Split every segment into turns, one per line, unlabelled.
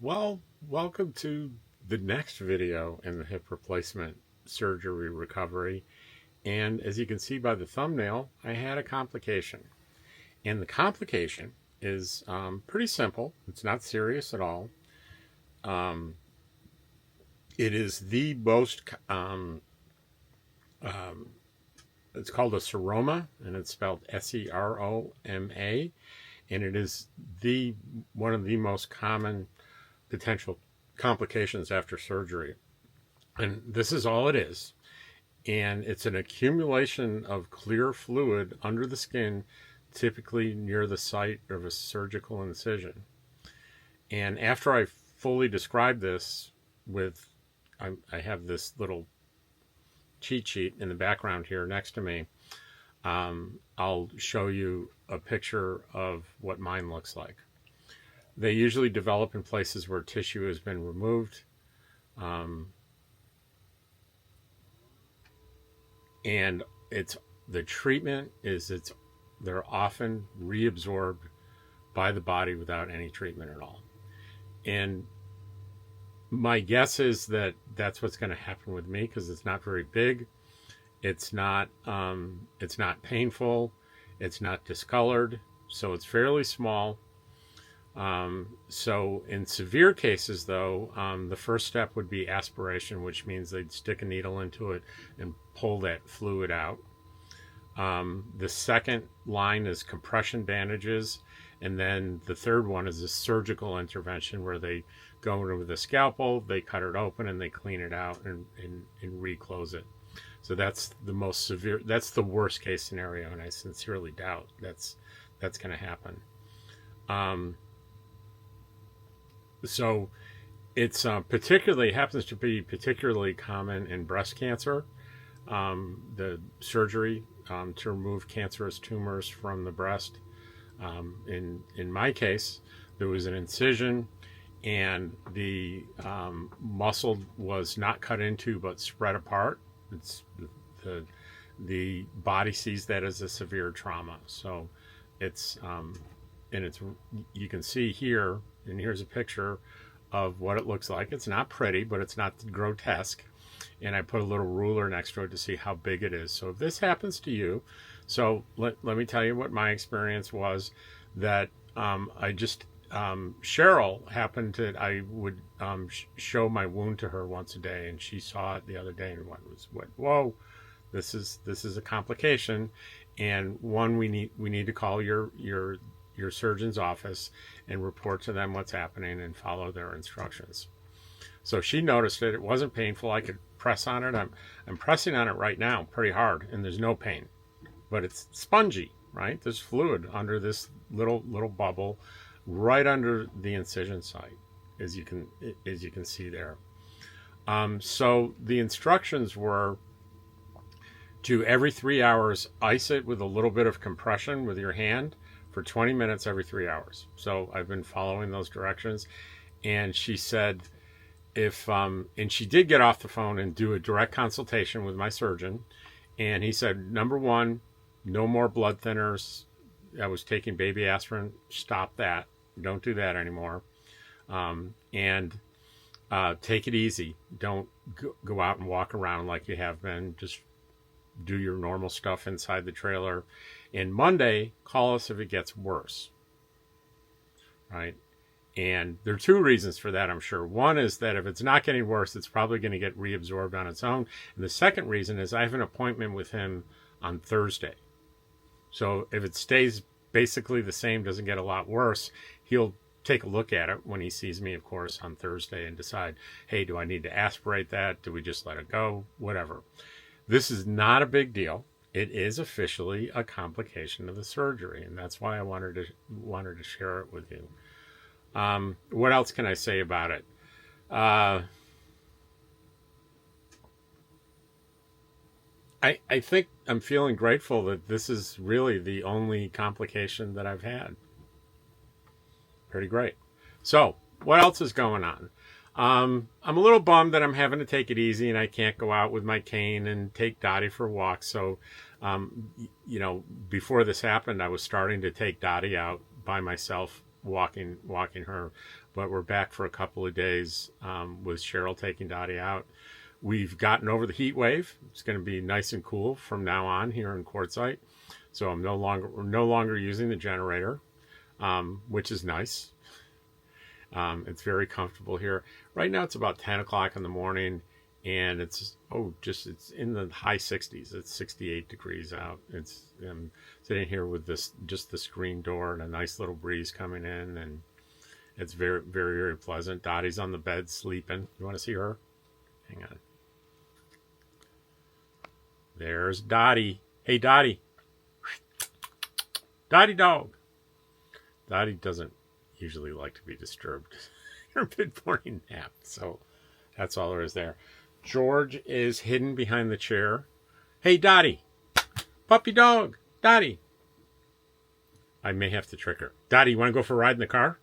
Well, welcome to the next video in the hip replacement surgery recovery. And as you can see by the thumbnail, I had a complication. And the complication is pretty simple. It's not serious at all. It is the most, it's called a seroma, and it's spelled S-E-R-O-M-A. And it is one of the most common potential complications after surgery. And this is all it is. And it's an accumulation of clear fluid under the skin, typically near the site of a surgical incision. And after I fully describe this I have this little cheat sheet in the background here next to me. I'll show you a picture of what mine looks like. They usually develop in places where tissue has been removed. And the treatment is they're often reabsorbed by the body without any treatment at all. And my guess is that that's what's going to happen with me, because it's not very big. It's not painful. It's not discolored. So it's fairly small. So in severe cases, though, the first step would be aspiration, which means they'd stick a needle into it and pull that fluid out. The second line is compression bandages. And then the third one is a surgical intervention where they go in with a scalpel, they cut it open, and they clean it out and reclose it. So that's the most severe, that's the worst case scenario. And I sincerely doubt that's going to happen. So it's happens to be particularly common in breast cancer. The surgery to remove cancerous tumors from the breast. In my case, there was an incision, and the muscle was not cut into but spread apart. The body sees that as a severe trauma. So you can see here, and here's a picture of what it looks like. It's not pretty, but it's not grotesque. And I put a little ruler next to it to see how big it is. So if this happens to you, so let me tell you what my experience was. That Cheryl happened to, I would show my wound to her once a day, and she saw it the other day and went, whoa, this is a complication. And we need to call your surgeon's office and report to them what's happening and follow their instructions. So she noticed it. It wasn't painful. I could press on it. I'm pressing on it right now pretty hard, and there's no pain. But it's spongy, right? There's fluid under this little bubble right under the incision site, as you can see there. So the instructions were to every 3 hours ice it with a little bit of compression with your hand for 20 minutes every 3 hours. So I've been following those directions. And she said, and she did get off the phone and do a direct consultation with my surgeon. And he said, number one, no more blood thinners. I was taking baby aspirin. Stop that. Don't do that anymore. And take it easy. Don't go out and walk around like you have been. Just do your normal stuff inside the trailer. And Monday, call us if it gets worse. Right? And there are two reasons for that, I'm sure. One is that if it's not getting worse, it's probably going to get reabsorbed on its own. And the second reason is I have an appointment with him on Thursday. So if it stays basically the same, doesn't get a lot worse, he'll take a look at it when he sees me, of course, on Thursday and decide, hey, do I need to aspirate that? Do we just let it go? Whatever. This is not a big deal. It is officially a complication of the surgery, and that's why I wanted to share it with you. What else can I say about it? I think I'm feeling grateful that this is really the only complication that I've had. Pretty great. So, what else is going on? I'm a little bummed that I'm having to take it easy and I can't go out with my cane and take Dottie for walks. So, before this happened, I was starting to take Dottie out by myself, walking her. but we're back for a couple of days with Cheryl taking Dottie out. We've gotten over the heat wave. It's going to be nice and cool from now on here in Quartzsite. So we're no longer using the generator, which is nice. It's very comfortable here. Right now it's about 10 o'clock in the morning, and it's in the high 60s. It's 68 degrees out. I'm sitting here with just the screen door and a nice little breeze coming in, and it's very, very, very pleasant. Dottie's on the bed sleeping. You want to see her? Hang on. There's Dottie. Hey, Dottie. Dottie dog. Dottie doesn't usually like to be disturbed in her mid-morning nap, so that's all there is there. George is hidden behind the chair. Hey, Dottie. Puppy dog. Dottie. I may have to trick her. Dottie, you want to go for a ride in the car?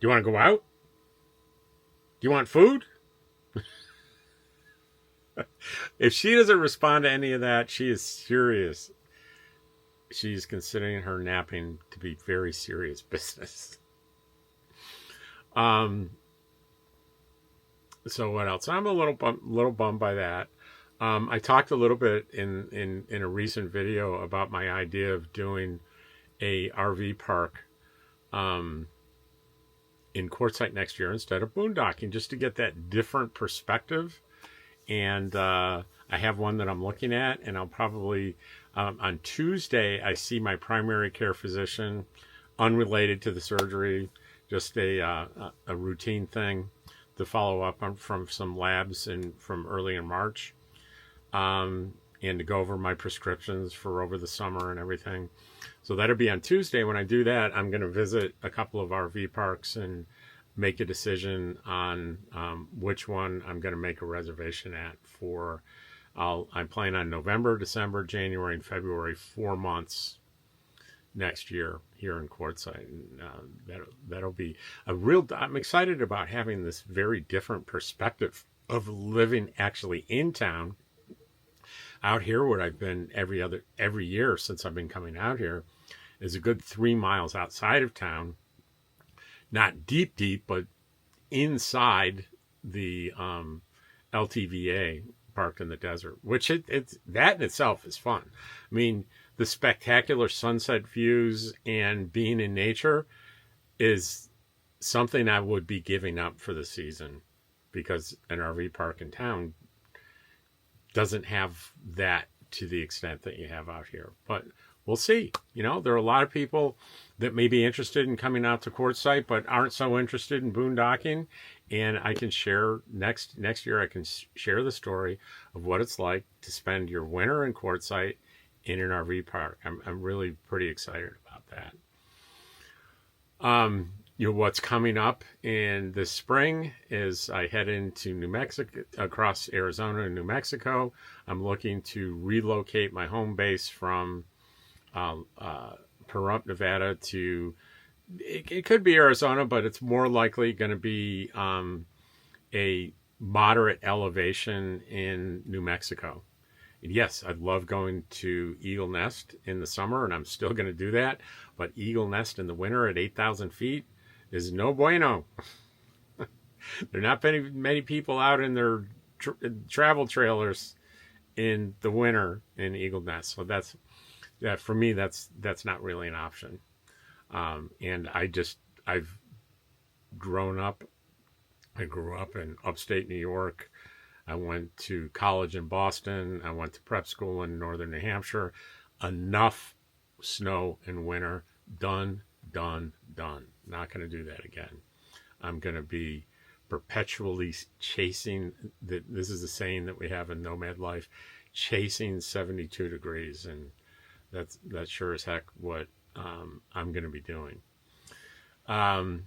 Do you want to go out? Do you want food? If she doesn't respond to any of that, she is serious. She's considering her napping to be very serious business. So what else? I'm a little bummed by that. I talked a little bit in a recent video about my idea of doing a RV park in Quartzsite next year instead of boondocking, just to get that different perspective. And I have one that I'm looking at, and I'll probably on Tuesday I see my primary care physician, unrelated to the surgery, just a routine thing to follow up on from some labs from early in March, and to go over my prescriptions for over the summer and everything. So that'll be on Tuesday. When I do that, I'm going to visit a couple of RV parks and make a decision on which one I'm going to make a reservation at for. I'm planning on November, December, January, and February, 4 months next year here in Quartzsite. And that'll be I'm excited about having this very different perspective of living actually in town. Out here, where I've been every year since I've been coming out here, is a good 3 miles outside of town. Not deep, but inside the LTVA, parked in the desert, which it's that in itself is fun. I mean, the spectacular sunset views and being in nature is something I would be giving up for the season, because an RV park in town doesn't have that to the extent that you have out here. But we'll see. There are a lot of people that may be interested in coming out to Quartzsite, but aren't so interested in boondocking. And I can share next year. I can share the story of what it's like to spend your winter in Quartzsite in an RV park. I'm really pretty excited about that. What's coming up in the spring is I head into New Mexico, across Arizona and New Mexico. I'm looking to relocate my home base from Pahrump, Nevada to, it could be Arizona, but it's more likely going to be a moderate elevation in New Mexico. Yes, I love going to Eagle Nest in the summer, and I'm still going to do that. But Eagle Nest in the winter at 8,000 feet is no bueno. There are not many people out in their travel trailers in the winter in Eagle Nest. So for me, that's not really an option. And I've grown up. I grew up in upstate New York. I went to college in Boston. I went to prep school in northern New Hampshire. Enough snow in winter. Done. Not going to do that again. I'm going to be perpetually chasing, this is a saying that we have in nomad life, chasing 72 degrees. And that's sure as heck what I'm going to be doing. I'm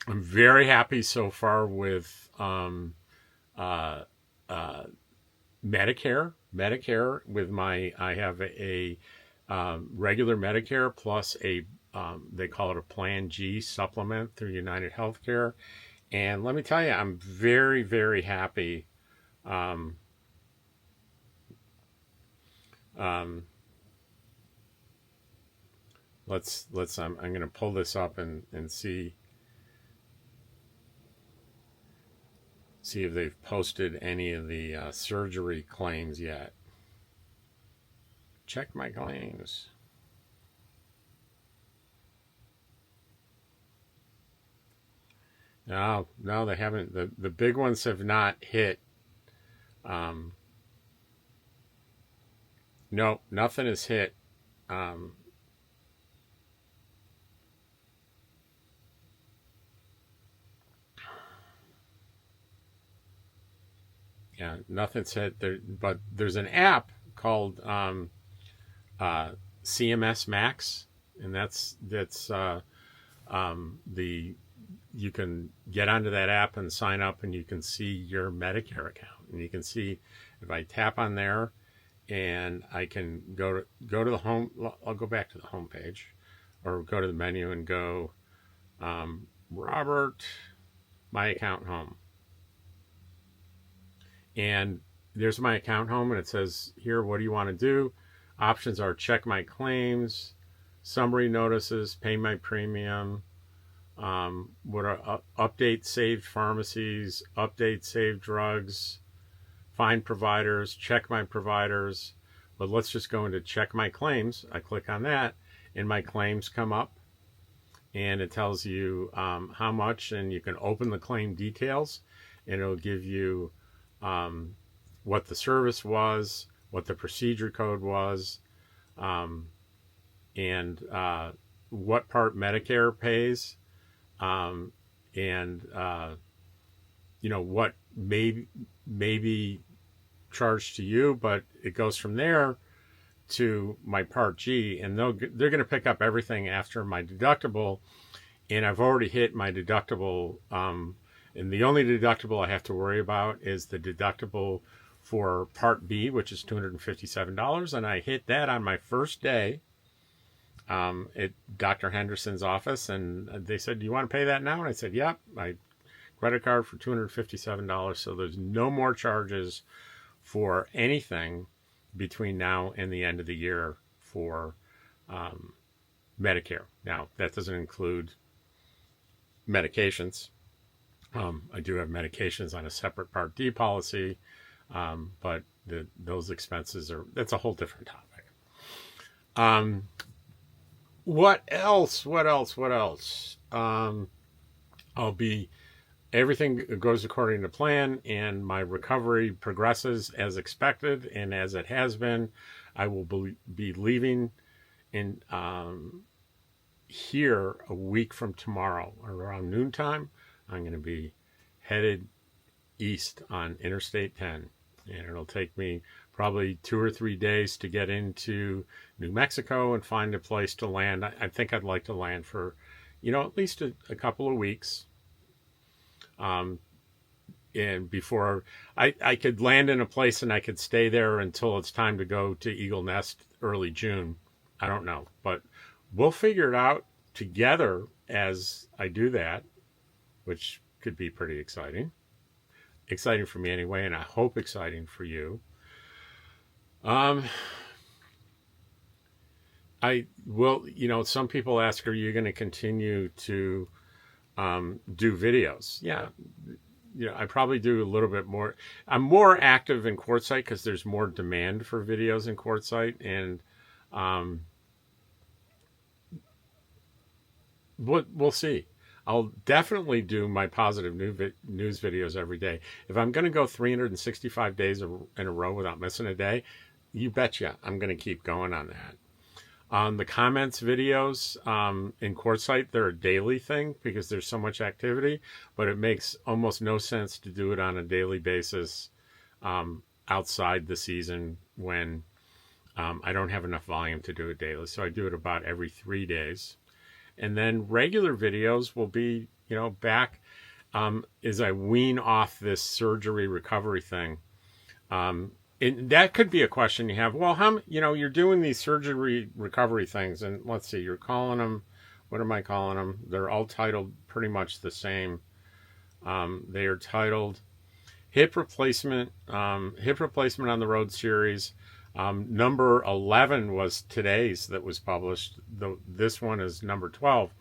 very happy so far with Medicare with I have a regular Medicare plus a they call it a Plan G supplement through United Healthcare. And let me tell you, I'm very, very happy. Let's I'm going to pull this up and see see if they've posted any of the surgery claims yet. Check my claims. No, they haven't. The big ones have not hit. No, nothing has hit. Yeah, nothing's hit there, but there's an app called CMS Max, and that's the you can get onto that app and sign up, and you can see your Medicare account, and you can see if I tap on there, and I can go to the home. I'll go back to the home page, or go to the menu and go Robert, my account home. And there's my account home, and it says here, what do you want to do? Options are check my claims, summary notices, pay my premium, what are update saved pharmacies, update saved drugs, find providers, check my providers. But let's just go into check my claims. I click on that, and my claims come up, and it tells you how much, and you can open the claim details, and it'll give you what the service was, what the procedure code was, and what part Medicare pays, and what may be charged to you, but it goes from there to my Part G, and they're going to pick up everything after my deductible, and I've already hit my deductible. And the only deductible I have to worry about is the deductible for Part B, which is $257. And I hit that on my first day at Dr. Henderson's office. And they said, do you want to pay that now? And I said, yep, my credit card for $257. So there's no more charges for anything between now and the end of the year for Medicare. Now, that doesn't include medications. I do have medications on a separate Part D policy, but those expenses that's a whole different topic. What else? Everything goes according to plan, and my recovery progresses as expected and as it has been. I will be leaving in here a week from tomorrow, around noontime. I'm going to be headed east on Interstate 10, and it'll take me probably 2 or 3 days to get into New Mexico and find a place to land. I think I'd like to land for, at least a couple of weeks. And before I could land in a place and I could stay there until it's time to go to Eagle Nest early June. I don't know, but we'll figure it out together as I do that, which could be pretty exciting. Exciting for me anyway, and I hope exciting for you. I will, some people ask, are you going to continue to do videos? Yeah. I probably do a little bit more. I'm more active in Quartzsite because there's more demand for videos in Quartzsite, and we'll see. I'll definitely do my positive news videos every day. If I'm going to go 365 days in a row without missing a day, you betcha I'm going to keep going on that. The comments videos in Quartzsite, they're a daily thing because there's so much activity, but it makes almost no sense to do it on a daily basis outside the season when I don't have enough volume to do it daily. So I do it about every 3 days. And then regular videos will be, back as I wean off this surgery recovery thing. And that could be a question you have. Well, you're doing these surgery recovery things, and let's see, you're calling them, what am I calling them? They're all titled pretty much the same. They are titled Hip Replacement on the Road series. Number 11 was today's that was published. This one is number 12.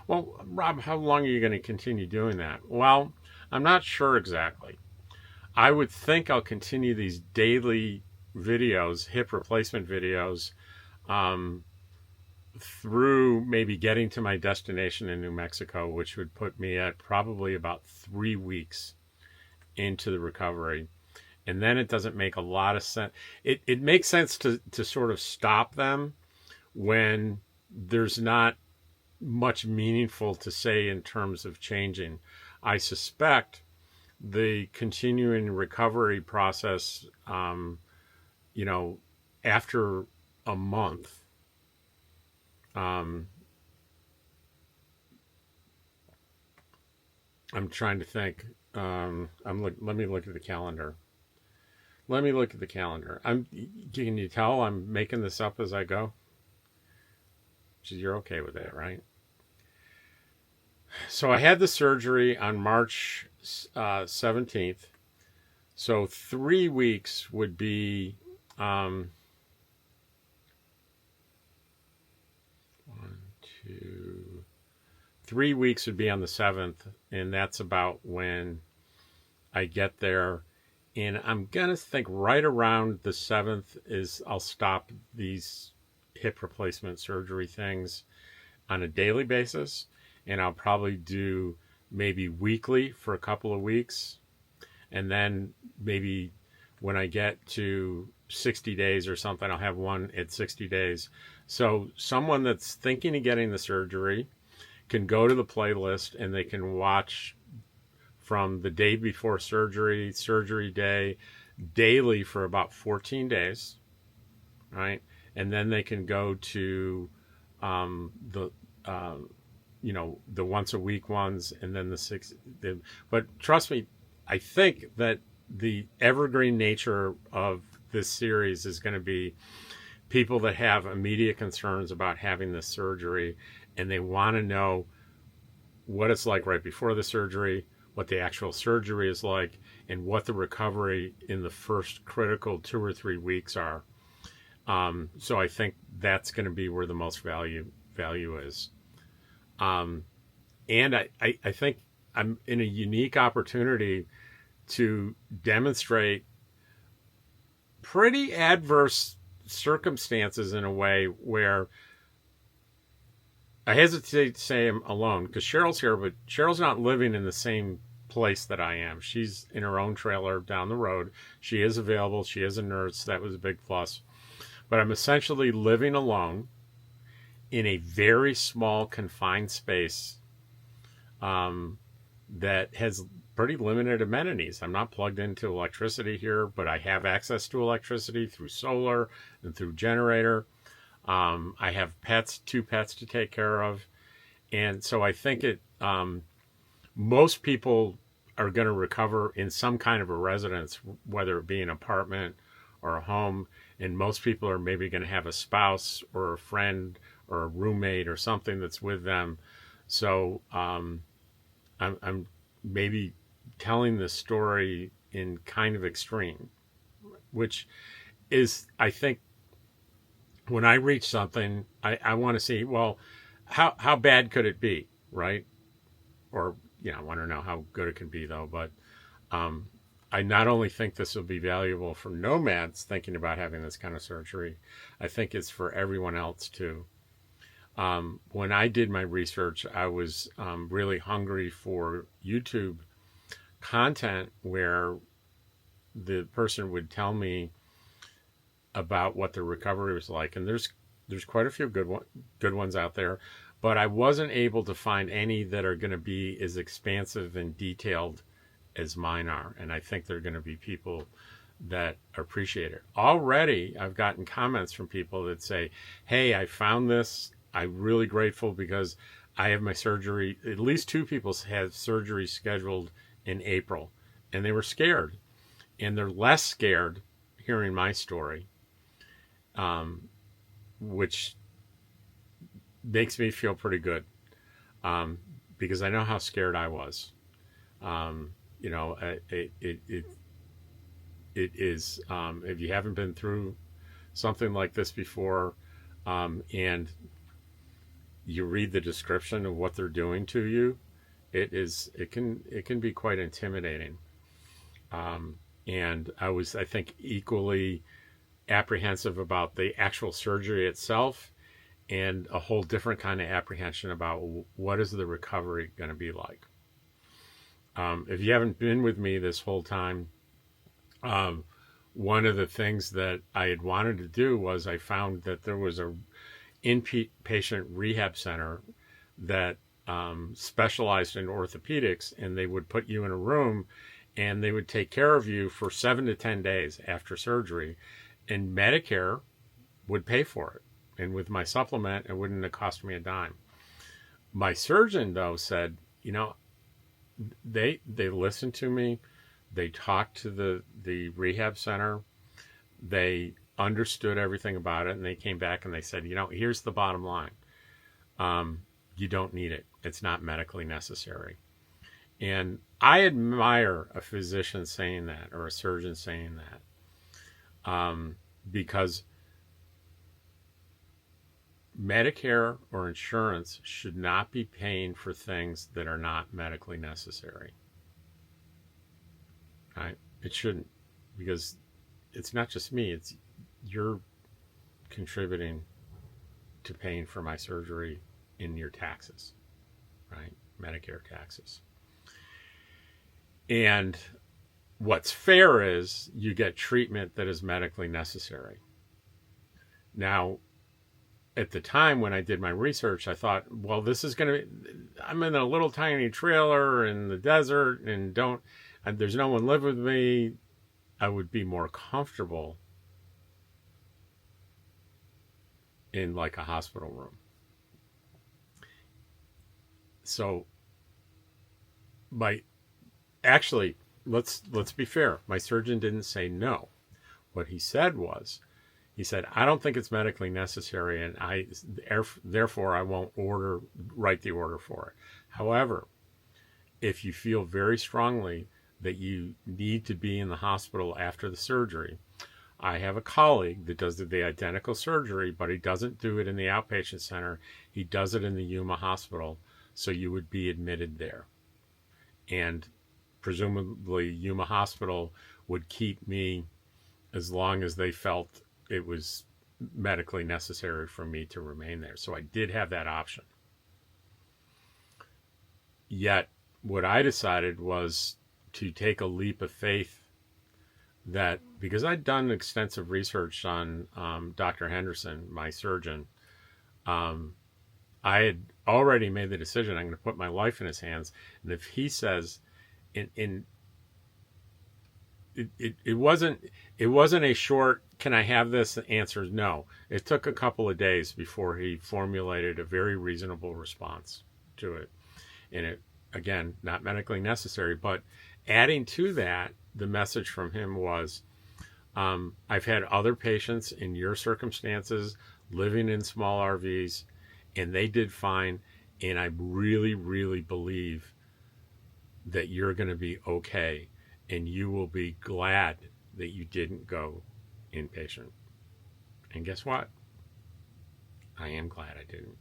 Well, Rob, how long are you going to continue doing that? Well, I'm not sure exactly. I would think I'll continue these daily videos, hip replacement videos, um, through maybe getting to my destination in New Mexico, which would put me at probably about 3 weeks into the recovery. And then it doesn't make a lot of sense. It makes sense to sort of stop them when there's not much meaningful to say in terms of changing. I suspect the continuing recovery process, you know, after a month, um, I'm trying to think. Let me look at the calendar. Let me look at the calendar. Can you tell I'm making this up as I go? You're okay with it, right? So I had the surgery on March 17th. So 3 weeks would be um, 3 weeks would be on the 7th, and that's about when I get there. And I'm going to think right around the 7th is I'll stop these hip replacement surgery things on a daily basis. And I'll probably do maybe weekly for a couple of weeks. And then maybe when I get to 60 days or something, I'll have one at 60 days. So someone that's thinking of getting the surgery can go to the playlist and they can watch from the day before surgery, surgery day, daily for about 14 days, right? And then they can go to the the once a week ones, and then the six. But trust me, I think that the evergreen nature of this series is going to be people that have immediate concerns about having this surgery, and they want to know what it's like right before the surgery, what the actual surgery is like, and what the recovery in the first critical 2 or 3 weeks are. So I think that's going to be where the most value is. And I think I'm in a unique opportunity to demonstrate pretty adverse circumstances in a way where I hesitate to say I'm alone because Cheryl's here, but Cheryl's not living in the same place that I am. She's in her own trailer down the road. She is available. She is a nurse. That was a big plus. But I'm essentially living alone in a very small confined space that has pretty limited amenities. I'm not plugged into electricity here, but I have access to electricity through solar and through generator. I have pets, 2 pets to take care of. And so I think most people are going to recover in some kind of a residence, whether it be an apartment or a home. And most people are maybe going to have a spouse or a friend or a roommate or something that's with them. So I'm maybe telling this story in kind of extreme, which is, I think, when I reach something, I want to see, well, how bad could it be, right? Or, I want to know how good it can be, though. But I not only think this will be valuable for nomads thinking about having this kind of surgery, I think it's for everyone else, too. When I did my research, I was really hungry for YouTube content where the person would tell me about what the recovery was like, and there's quite a few good ones out there, but I wasn't able to find any that are going to be as expansive and detailed as mine are, and I think there are going to be people that appreciate it. Already, I've gotten comments from people that say, "Hey, I found this. I'm really grateful because I have my surgery." At least 2 people had surgery scheduled in April, and they were scared, and they're less scared hearing my story, which makes me feel pretty good, because I know how scared I was. It is, if you haven't been through something like this before, and you read the description of what they're doing to you, it can be quite intimidating. And I was, I think, equally apprehensive about the actual surgery itself, and a whole different kind of apprehension about what is the recovery going to be like. If you haven't been with me this whole time, one of the things that I had wanted to do was I found that there was a inpatient rehab center that specialized in orthopedics, and they would put you in a room and they would take care of you for 7 to 10 days after surgery, and Medicare would pay for it. And with my supplement, it wouldn't have cost me a dime. My surgeon, though, said, you know, they listened to me. They talked to the rehab center. They understood everything about it, and they came back and they said, you know, here's the bottom line. You don't need it. It's not medically necessary. And I admire a physician saying that, or a surgeon saying that, because Medicare or insurance should not be paying for things that are not medically necessary. Right? It shouldn't, because it's not just me, it's you're contributing to paying for my surgery in your taxes, right? Medicare taxes. And what's fair is you get treatment that is medically necessary. Now, at the time when I did my research, I thought, well, this is going to, I'm in a little tiny trailer in the desert and there's no one live with me. I would be more comfortable in like a hospital room. So let's be fair. My surgeon didn't say no. What he said was, he said, I don't think it's medically necessary, and therefore I won't write the order for it. However, if you feel very strongly that you need to be in the hospital after the surgery, I have a colleague that does the identical surgery, but he doesn't do it in the outpatient center. He does it in the Yuma Hospital, so you would be admitted there. And presumably Yuma Hospital would keep me as long as they felt it was medically necessary for me to remain there. So I did have that option. Yet what I decided was to take a leap of faith, that because I'd done extensive research on Dr. Henderson, my surgeon, I had already made the decision I'm going to put my life in his hands. And if he says, it wasn't a short, can I have this? The answer is no. It took a couple of days before he formulated a very reasonable response to it. And it, again, not medically necessary, but adding to that, the message from him was, I've had other patients in your circumstances living in small RVs, and they did fine. And I really, really believe that you're going to be okay, and you will be glad that you didn't go inpatient. And guess what? I am glad I didn't.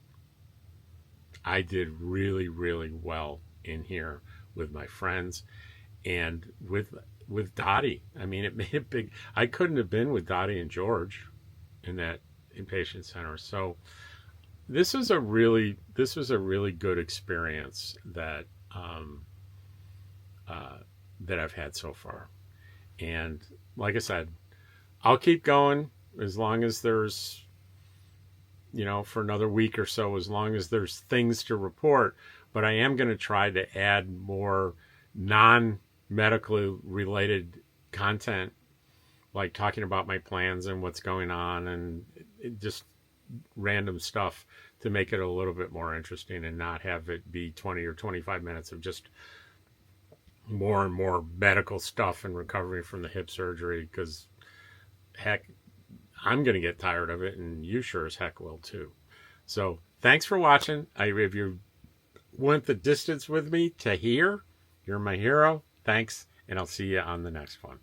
I did really, really well in here with my friends and with Dottie. I mean, it made a big, I couldn't have been with Dottie and George in that inpatient center. So this was a really good experience that that I've had so far. And like I said, I'll keep going as long as there's, for another week or so, as long as there's things to report. But I am going to try to add more non-medically related content, like talking about my plans and what's going on, and just random stuff to make it a little bit more interesting and not have it be 20 or 25 minutes of just more and more medical stuff and recovery from the hip surgery, because heck, I'm going to get tired of it, and you sure as heck will too. So thanks for watching. If you went the distance with me to here, you're my hero. Thanks, and I'll see you on the next one.